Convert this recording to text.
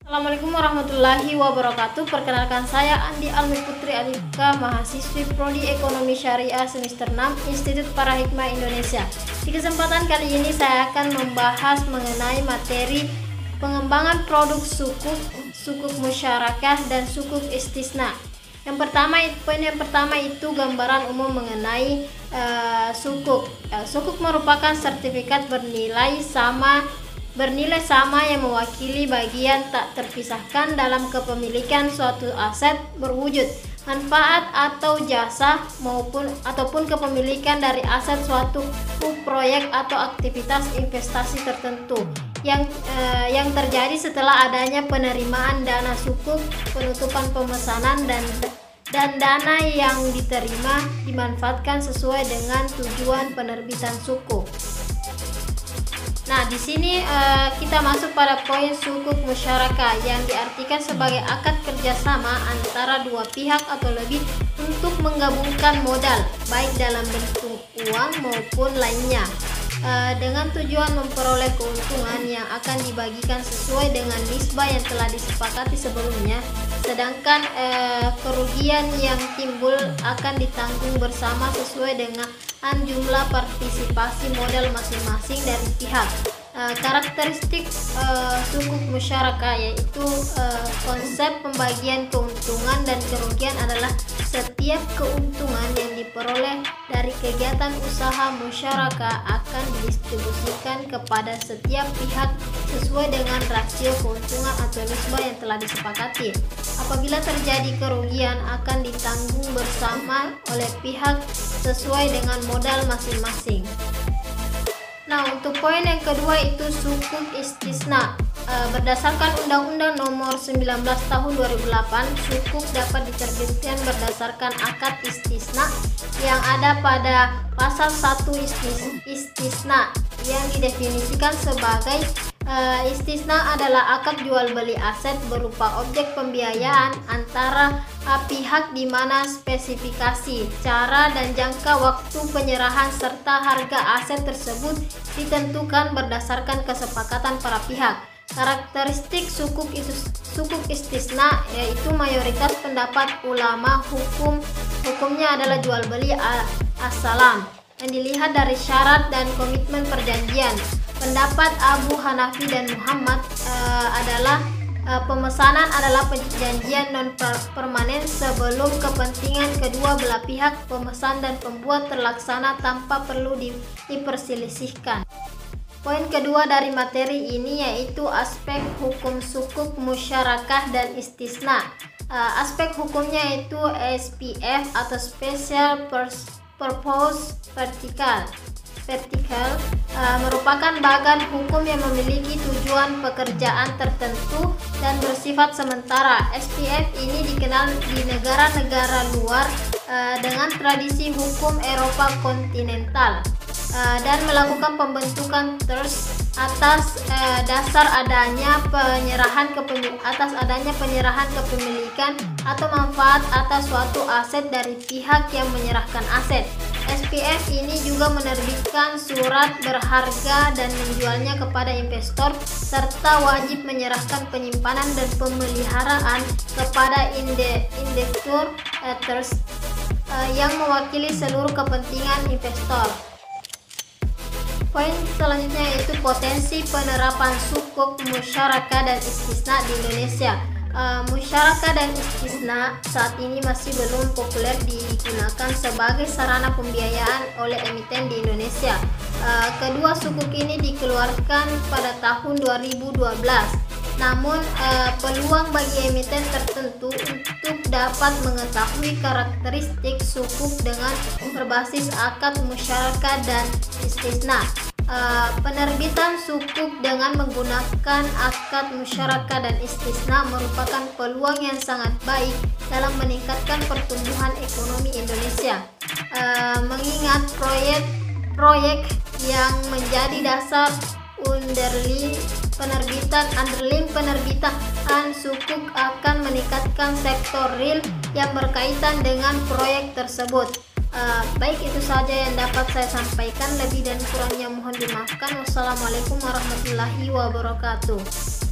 Assalamualaikum warahmatullahi wabarakatuh. Perkenalkan saya Andi Almi Putri Alifka, mahasiswi Prodi Ekonomi Syariah semester 6 Institut Parahikmah Indonesia. Di kesempatan kali ini saya akan membahas mengenai materi pengembangan produk sukuk musyarakah dan sukuk istisna. Poin yang pertama itu gambaran umum mengenai sukuk. Sukuk merupakan sertifikat bernilai sama yang mewakili bagian tak terpisahkan dalam kepemilikan suatu aset berwujud manfaat atau jasa ataupun kepemilikan dari aset suatu proyek atau aktivitas investasi tertentu yang terjadi setelah adanya penerimaan dana sukuk, penutupan pemesanan dan dana yang diterima dimanfaatkan sesuai dengan tujuan penerbitan sukuk. Nah, di sini kita masuk pada poin sukuk musyarakah yang diartikan sebagai akad kerjasama antara dua pihak atau lebih untuk menggabungkan modal, baik dalam bentuk uang maupun lainnya, dengan tujuan memperoleh keuntungan yang akan dibagikan sesuai dengan nisbah yang telah disepakati sebelumnya, sedangkan kerugian yang timbul akan ditanggung bersama sesuai dengan jumlah partisipasi modal masing-masing dari pihak. Karakteristik sukuk musyarakah yaitu konsep pembagian keuntungan dan kerugian adalah setiap keuntungan yang diperoleh dari kegiatan usaha musyarakah akan didistribusikan kepada setiap pihak sesuai dengan rasio keuntungan atau nisbah yang telah disepakati. Apabila terjadi kerugian akan ditanggung bersama oleh pihak sesuai dengan modal masing-masing. Nah, untuk poin yang kedua itu sukuk istisna. Berdasarkan Undang-Undang Nomor 19 Tahun 2008, sukuk dapat diterbitkan berdasarkan akad istisna yang ada pada pasal 1 istisna yang didefinisikan sebagai istisna adalah akad jual beli aset berupa objek pembiayaan antara pihak di mana spesifikasi, cara dan jangka waktu penyerahan serta harga aset tersebut ditentukan berdasarkan kesepakatan para pihak. Karakteristik sukuk istisna yaitu mayoritas pendapat ulama hukumnya adalah jual beli as-salam yang dilihat dari syarat dan komitmen perjanjian. Pendapat Abu Hanafi dan Muhammad adalah pemesanan adalah perjanjian non-permanen sebelum kepentingan kedua belah pihak pemesan dan pembuat terlaksana tanpa perlu diperselisihkan. Poin kedua dari materi ini yaitu aspek hukum sukuk musyarakah dan istisna. Aspek hukumnya yaitu SPF atau Special Purpose Vertical merupakan bagan hukum yang memiliki tujuan pekerjaan tertentu dan bersifat sementara. SPF ini dikenal di negara-negara luar dengan tradisi hukum Eropa kontinental dan melakukan pembentukan trust atas dasar adanya penyerahan kepemilikan atau manfaat atas suatu aset dari pihak yang menyerahkan aset. SPF ini juga menerbitkan surat berharga dan menjualnya kepada investor serta wajib menyerahkan penyimpanan dan pemeliharaan kepada indektur trust yang mewakili seluruh kepentingan investor. Poin selanjutnya yaitu potensi penerapan sukuk musyarakah dan istisna di Indonesia. Musyarakah dan istisna saat ini masih belum populer digunakan sebagai sarana pembiayaan oleh emiten di Indonesia. Kedua sukuk ini dikeluarkan pada tahun 2012. Namun peluang bagi emiten tertentu untuk dapat mengetahui karakteristik sukuk dengan berbasis akad musyarakah dan istisna. Penerbitan sukuk dengan menggunakan akad musyarakah dan istisna merupakan peluang yang sangat baik dalam meningkatkan pertumbuhan ekonomi Indonesia. Mengingat proyek yang menjadi dasar underlying penerbitan sukuk akan meningkatkan sektor real yang berkaitan dengan proyek tersebut. Baik, itu saja yang dapat saya sampaikan. Lebih dan kurangnya mohon dimaafkan. Wassalamualaikum warahmatullahi wabarakatuh.